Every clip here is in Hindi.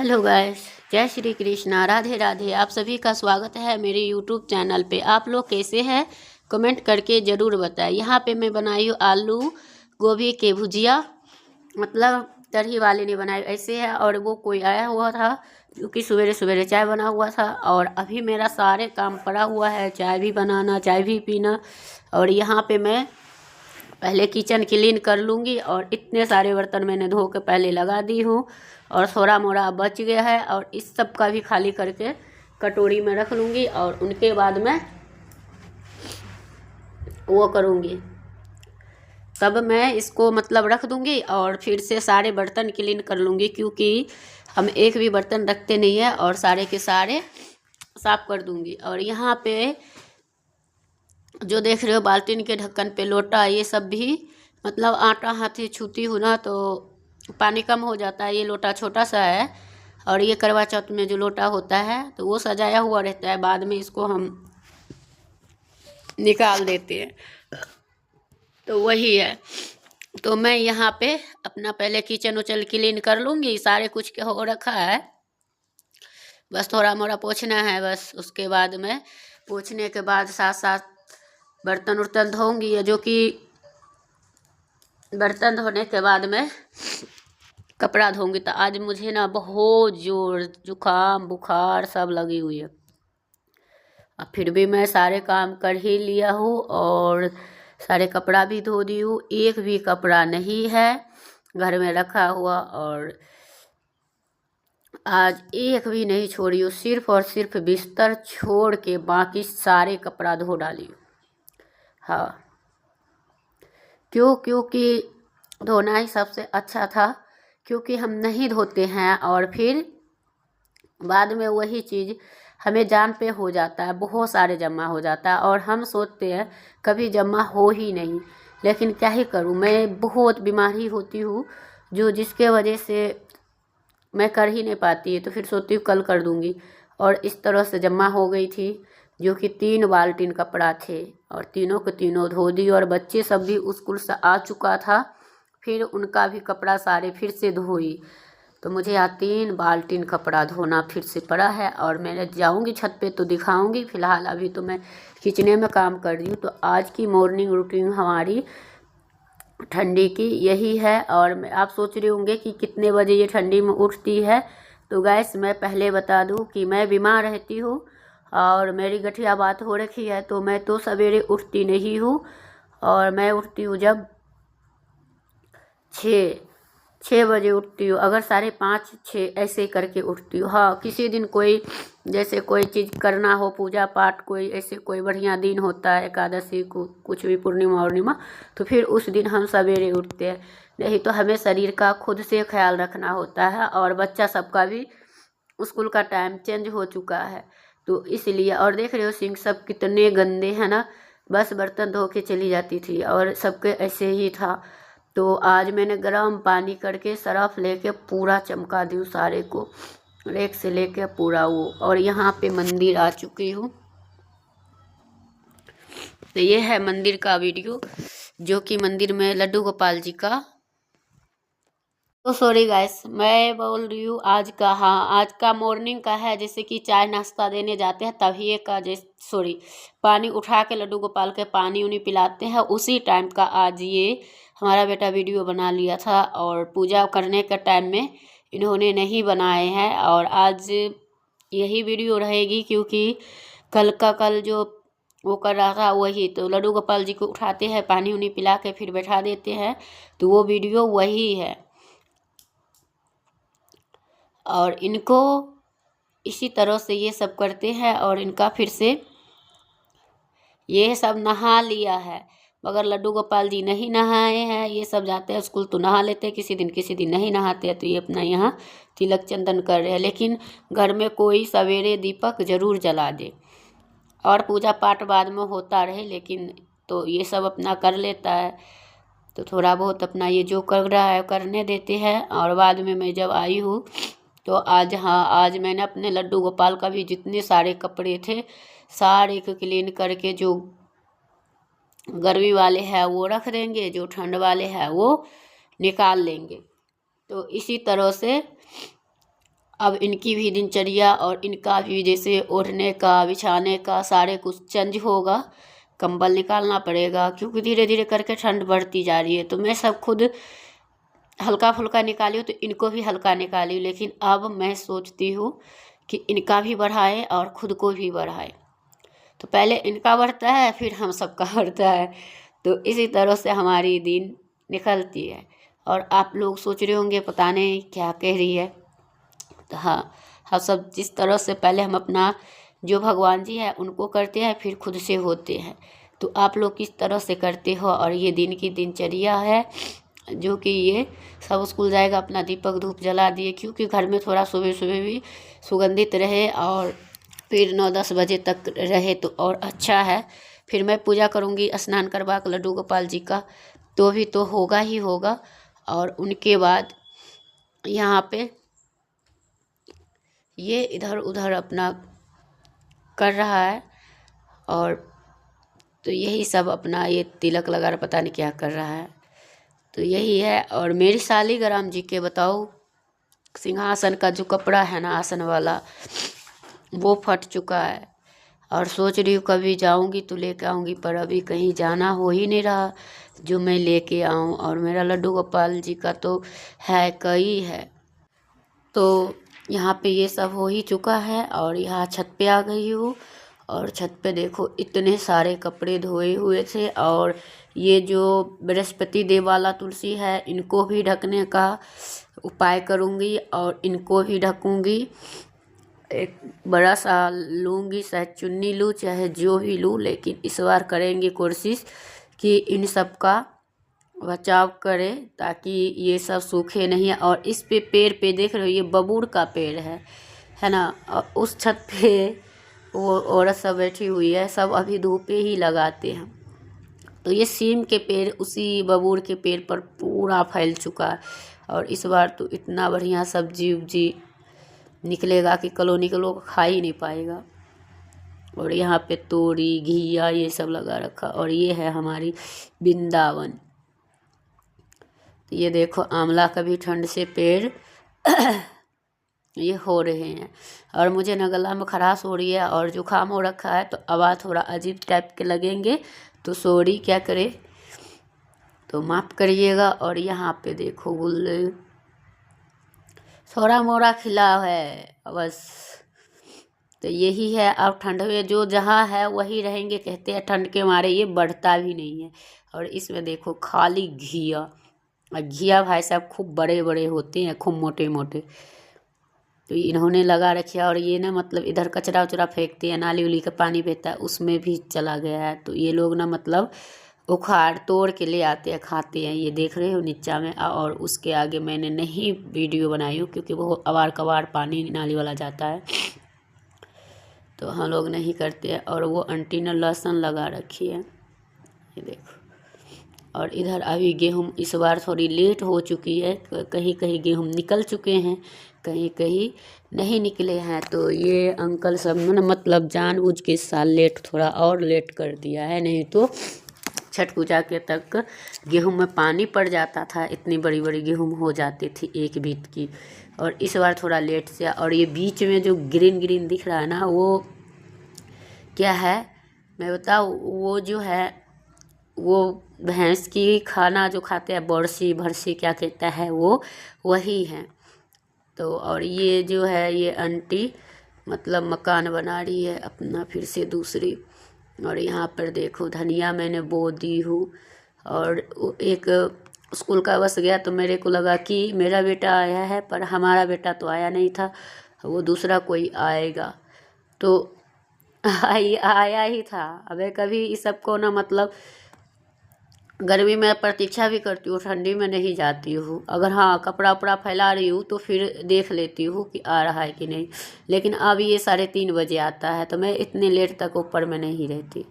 हेलो गाइस, जय श्री कृष्णा, राधे राधे। आप सभी का स्वागत है मेरे यूट्यूब चैनल पे। आप लोग कैसे हैं कमेंट करके ज़रूर बताएं। यहाँ पे मैं बनाई हूँ आलू गोभी के भुजिया, मतलब तरही वाले ने बनाई ऐसे है। और वो कोई आया हुआ था क्योंकि सवेरे सवेरे चाय बना हुआ था और अभी मेरा सारे काम पड़ा हुआ है, चाय भी बनाना, चाय भी पीना। और यहाँ पे मैं पहले किचन क्लीन कर लूँगी और इतने सारे बर्तन मैंने धो के पहले लगा दी हूँ और थोड़ा मोड़ा बच गया है और इस सब का भी खाली करके कटोरी में रख लूँगी और उनके बाद मैं वो करूँगी, तब मैं इसको मतलब रख दूँगी और फिर से सारे बर्तन क्लीन कर लूँगी क्योंकि हम एक भी बर्तन रखते नहीं है और सारे के सारे साफ कर दूँगी। और यहाँ पे जो देख रहे हो बाल्टीन के ढक्कन पे लोटा, ये सब भी मतलब आटा हाथ से छूती हूँ ना तो पानी कम हो जाता है। ये लोटा छोटा सा है और ये करवा चौथ में जो लोटा होता है तो वो सजाया हुआ रहता है, बाद में इसको हम निकाल देते हैं, तो वही है। तो मैं यहाँ पे अपना पहले किचन उचल क्लीन कर लूँगी, सारे कुछ के हो रखा है, बस थोड़ा मोड़ा पोछना है बस। उसके बाद में पोछने के बाद साथ साथ बर्तन उर्तन धोऊंगी, जो कि बर्तन धोने के बाद में कपड़ा धोऊंगी। तो आज मुझे ना बहुत जोर जुकाम बुखार सब लगी हुई है, अब फिर भी मैं सारे काम कर ही लिया हूँ और सारे कपड़ा भी धो दी हूँ। एक भी कपड़ा नहीं है घर में रखा हुआ और आज एक भी नहीं छोड़ी हूँ, सिर्फ और सिर्फ बिस्तर छोड़ के बाकी सारे कपड़ा धो डाली हूँ। हाँ, क्योंकि धोना ही सबसे अच्छा था, क्योंकि हम नहीं धोते हैं और फिर बाद में वही चीज़ हमें जान पे हो जाता है, बहुत सारे जमा हो जाता है और हम सोचते हैं कभी जमा हो ही नहीं। लेकिन क्या ही करूँ, मैं बहुत बीमारी होती हूँ जो जिसके वजह से मैं कर ही नहीं पाती है, तो फिर सोचती हूँ कल कर दूँगी। और इस तरह से जमा हो गई थी, जो कि 3 बाल्टीन कपड़ा थे और तीनों के तीनों धो दी। और बच्चे सब भी स्कूल से आ चुका था, फिर उनका भी कपड़ा सारे फिर से धोई, तो मुझे यहाँ 3 बाल्टीन कपड़ा धोना फिर से पड़ा है। और मैं जाऊँगी छत पे तो दिखाऊँगी, फ़िलहाल अभी तो मैं किचने में काम कर रही हूँ। तो आज की मॉर्निंग रूटीन हमारी ठंडी की यही है। और आप सोच रहे होंगे कि कितने बजे ये ठंडी में उठती है, तो गैस मैं पहले बता दूं कि मैं बीमार रहती हूँ और मेरी गठिया बात हो रखी है, तो मैं तो सवेरे उठती नहीं हूँ और मैं उठती हूँ जब 6 बजे उठती हूँ, अगर 5:30 6 ऐसे करके उठती हूँ। हाँ, किसी दिन कोई जैसे कोई चीज़ करना हो, पूजा पाठ, कोई ऐसे कोई बढ़िया दिन होता है, एकादशी को कुछ भी पूर्णिमा उर्णिमा, तो फिर उस दिन हम सवेरे उठते हैं। नहीं तो हमें शरीर का खुद से ख्याल रखना होता है और बच्चा सबका भी स्कूल का टाइम चेंज हो चुका है, तो इसलिए। और देख रहे हो सिंक सब कितने गंदे हैं ना, बस बर्तन धो के चली जाती थी और सबके ऐसे ही था। तो आज मैंने गर्म पानी करके सरफ लेके पूरा चमका दी सारे को, एक से लेके पूरा वो। और यहाँ पे मंदिर आ चुकी हूँ, तो ये है मंदिर का वीडियो, जो कि मंदिर में लड्डू गोपाल जी का। तो सॉरी गाइस, मैं बोल रही हूँ आज का, हाँ आज का मॉर्निंग का है, जैसे कि चाय नाश्ता देने जाते हैं तभी का, जैसे सॉरी पानी उठा के लड्डू गोपाल के पानी उन्हीं पिलाते हैं, उसी टाइम का आज ये हमारा बेटा वीडियो बना लिया था। और पूजा करने के टाइम में इन्होंने नहीं बनाए हैं और आज यही वीडियो रहेगी, क्योंकि कल जो वो कर रहा था वही, तो लड्डू गोपाल जी को उठाते हैं, पानी उन्हीं पिला के फिर बैठा देते हैं, तो वो वीडियो वही है। और इनको इसी तरह से ये सब करते हैं और इनका फिर से ये सब नहा लिया है, मगर लड्डू गोपाल जी नहीं नहाए हैं। ये सब जाते हैं स्कूल तो नहा लेते हैं, किसी दिन नहीं नहाते हैं, तो ये अपना यहाँ तिलक चंदन कर रहे हैं। लेकिन घर में कोई सवेरे दीपक जरूर जला दे और पूजा पाठ बाद में होता रहे, लेकिन तो ये सब अपना कर लेता है, तो थोड़ा बहुत अपना ये जो कर रहा है करने देते हैं। और बाद में मैं जब आई हूँ तो आज, हाँ आज मैंने अपने लड्डू गोपाल का भी जितने सारे कपड़े थे सारे को क्लीन करके, जो गर्मी वाले हैं वो रख देंगे, जो ठंड वाले हैं वो निकाल लेंगे। तो इसी तरह से अब इनकी भी दिनचर्या और इनका भी जैसे ओढ़ने का बिछाने का सारे कुछ चेंज होगा। कंबल निकालना पड़ेगा क्योंकि धीरे धीरे करके ठंड बढ़ती जा रही है। तो मैं सब खुद हल्का फुल्का निकाली हूँ तो इनको भी हल्का निकाली, लेकिन अब मैं सोचती हूँ कि इनका भी बढ़ाएं और खुद को भी बढ़ाएं। तो पहले इनका बढ़ता है फिर हम सबका बढ़ता है। तो इसी तरह से हमारी दिन निकलती है। और आप लोग सोच रहे होंगे पता नहीं क्या कह रही है। तो हाँ, हम सब जिस तरह से पहले हम अपना जो भगवान जी है उनको करते हैं फिर खुद से होते हैं। तो आप लोग किस तरह से करते हो। और ये दिन की दिनचर्या है जो कि ये सब स्कूल जाएगा, अपना दीपक धूप जला दिए क्योंकि घर में थोड़ा सुबह सुबह भी सुगंधित रहे और फिर 9-10 बजे तक रहे तो और अच्छा है। फिर मैं पूजा करूँगी स्नान करवा कर लड्डू गोपाल जी का, तो भी तो होगा ही होगा। और उनके बाद यहाँ पे ये इधर उधर अपना कर रहा है। और तो यही सब अपना ये तिलक लगा रहा, पता नहीं क्या कर रहा है। तो यही है। और मेरी शालिग्राम जी के बताओ, सिंहासन का जो कपड़ा है ना आसन वाला वो फट चुका है। और सोच रही हूँ कभी जाऊँगी तो लेके आऊँगी, पर अभी कहीं जाना हो ही नहीं रहा जो मैं लेके आऊँ। और मेरा लड्डू गोपाल जी का तो है कई है। तो यहाँ पे ये सब हो ही चुका है और यहाँ छत पे आ गई हूँ। और छत पे देखो इतने सारे कपड़े धोए हुए थे। और ये जो बृहस्पति देव वाला तुलसी है इनको भी ढकने का उपाय करूँगी और इनको भी ढकूँगी। एक बड़ा सा लूँगी, चाहे चुन्नी लूँ चाहे जो भी लूँ, लेकिन इस बार करेंगे कोशिश कि इन सब का बचाव करें ताकि ये सब सूखे नहीं। और इस पे पेड़ पे देख रहे हो ये बबूर का पेड़ है ना। और उस छत पे वो औरत सब बैठी हुई है, सब अभी धूपे ही लगाते हैं। तो ये सीम के पेड़ उसी बबूर के पेड़ पर पूरा फैल चुका है। और इस बार तो इतना बढ़िया सब्जी उब्जी निकलेगा कि कॉलोनी के लोग खा ही नहीं पाएगा। और यहाँ पे तोरी घिया ये सब लगा रखा। और ये है हमारी वृंदावन। तो ये देखो आंवला का भी ठंड से पेड़ ये हो रहे हैं। और मुझे ना गला में खराश हो रही है और जुकाम हो रखा है, तो आवाज़ थोड़ा अजीब टाइप के लगेंगे तो सॉरी क्या करे, तो माफ़ करिएगा। और यहाँ पे देखो गुल्ले थोड़ा मोड़ा खिला है बस। तो यही है। अब ठंड में जो जहाँ है वही रहेंगे, कहते हैं ठंड के मारे ये बढ़ता भी नहीं है। और इसमें देखो खाली घिया, और घिया भाई साहब खूब बड़े बड़े होते हैं, खूब मोटे मोटे। तो इन्होंने लगा रखे। और ये ना मतलब इधर कचरा उचरा फेंकते हैं, नाली उली का पानी बहता है उसमें भी चला गया है। तो ये लोग ना मतलब उखाड़ तोड़ के ले आते हैं खाते हैं। ये देख रहे हो नीचा में। और उसके आगे मैंने नहीं वीडियो बनाई हूँ क्योंकि वो अवार कवार पानी नाली वाला जाता है तो हम लोग नहीं करते हैं। और वो आंटी ने लहसुन लगा रखी है, ये देखो। और इधर अभी गेहूँ इस बार थोड़ी लेट हो चुकी है, कहीं कहीं गेहूँ निकल चुके हैं, कहीं कहीं नहीं निकले हैं। तो ये अंकल सब ने मतलब जानबूझ के इस साल लेट थोड़ा और लेट कर दिया है, नहीं तो छठ पूजा के तक गेहूँ में पानी पड़ जाता था, इतनी बड़ी बड़ी गेहूँ हो जाती थी एक बीत की। और इस बार थोड़ा लेट से। और ये बीच में जो ग्रीन ग्रीन दिख रहा है ना वो क्या है मैं बताऊँ, वो जो है वो भैंस की खाना जो खाते हैं बरसी भरसी क्या कहता है वो वही है। तो और ये जो है ये आंटी मतलब मकान बना रही है अपना फिर से दूसरी। और यहाँ पर देखो धनिया मैंने बो दी हूँ। और एक स्कूल का बस गया तो मेरे को लगा कि मेरा बेटा आया है, पर हमारा बेटा तो आया नहीं था, वो दूसरा कोई आएगा। तो आया ही था। अबे कभी इस सब को ना मतलब गर्मी में प्रतीक्षा भी करती हूँ, ठंडी में नहीं जाती हूँ। अगर हाँ कपड़ा उपड़ा फैला रही हूँ तो फिर देख लेती हूँ कि आ रहा है कि नहीं। लेकिन अब ये 3:30 बजे आता है तो मैं इतने लेट तक ऊपर में नहीं रहती।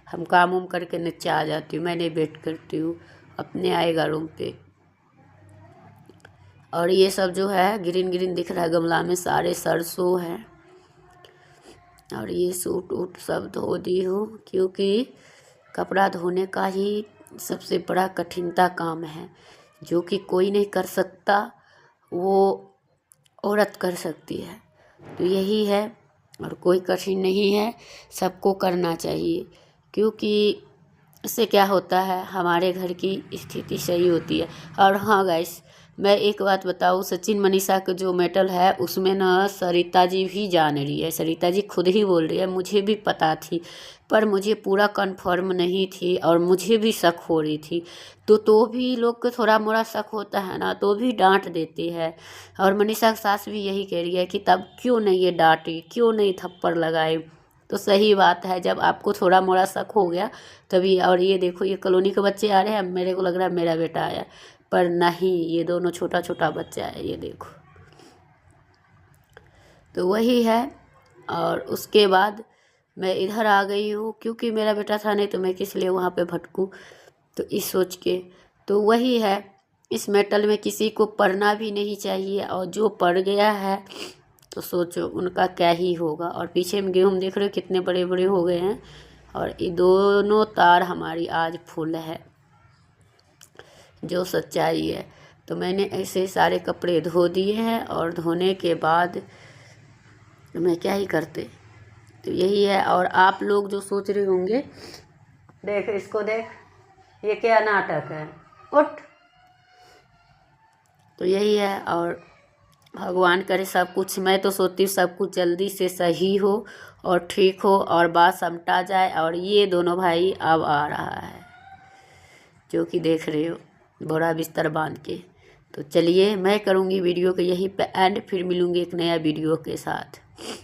हम काम उम करके नीचे आ जाती हूँ, मैं नहीं वेट करती हूँ, अपने आएगा रूम पे। और ये सब जो है ग्रीन ग्रीन दिख रहा है गमला में सारे सरसों है। और ये सूट वूट सब धो दी हूँ क्योंकि कपड़ा धोने का ही सबसे बड़ा कठिनता काम है जो कि कोई नहीं कर सकता। वो औरत कर सकती है। तो यही है, और कोई कठिन नहीं है, सबको करना चाहिए, क्योंकि इससे क्या होता है, हमारे घर की स्थिति सही होती है। और हाँ गाइस, मैं एक बात बताऊँ, सचिन मनीषा का जो मेटल है उसमें ना सरिता जी भी जान रही है, सरिता जी खुद ही बोल रही है, मुझे भी पता थी पर मुझे पूरा कंफर्म नहीं थी और मुझे भी शक हो रही थी। तो भी लोग को थोड़ा मोड़ा शक होता है ना, तो भी डांट देती है। और मनीषा की सास भी यही कह रही है कि तब क्यों नहीं ये डांटी, क्यों नहीं थप्पड़ लगाए। तो सही बात है, जब आपको थोड़ा मोड़ा शक हो गया तभी। और ये देखो, ये कॉलोनी के बच्चे आ रहे हैं, मेरे को लग रहा है मेरा बेटा आया, पर नहीं, ये दोनों छोटा छोटा बच्चा है, ये देखो। तो वही है। और उसके बाद मैं इधर आ गई हूँ, क्योंकि मेरा बेटा था नहीं तो मैं किस लिए वहाँ पे भटकूँ, तो इस सोच के। तो वही है, इस मेटल में किसी को पढ़ना भी नहीं चाहिए, और जो पढ़ गया है तो सोचो उनका क्या ही होगा। और पीछे में गेहूँ देख रहे हो कितने बड़े बड़े हो गए हैं, और ये दोनों तार हमारी आज फुल है, जो सच्चाई है। तो मैंने ऐसे सारे कपड़े धो दिए हैं, और धोने के बाद मैं क्या ही करते। तो यही है। और आप लोग जो सोच रहे होंगे, देख इसको देख, ये क्या नाटक है, उठ। तो यही है, और भगवान करे सब कुछ, मैं तो सोचती हूँ सब कुछ जल्दी से सही हो और ठीक हो और बात समटा जाए। और ये दोनों भाई अब आ रहा है, जो कि देख रहे हो, बोरा बिस्तर बांध के। तो चलिए, मैं करूँगी वीडियो के यहीं पे एंड, फिर मिलूँगी एक नया वीडियो के साथ।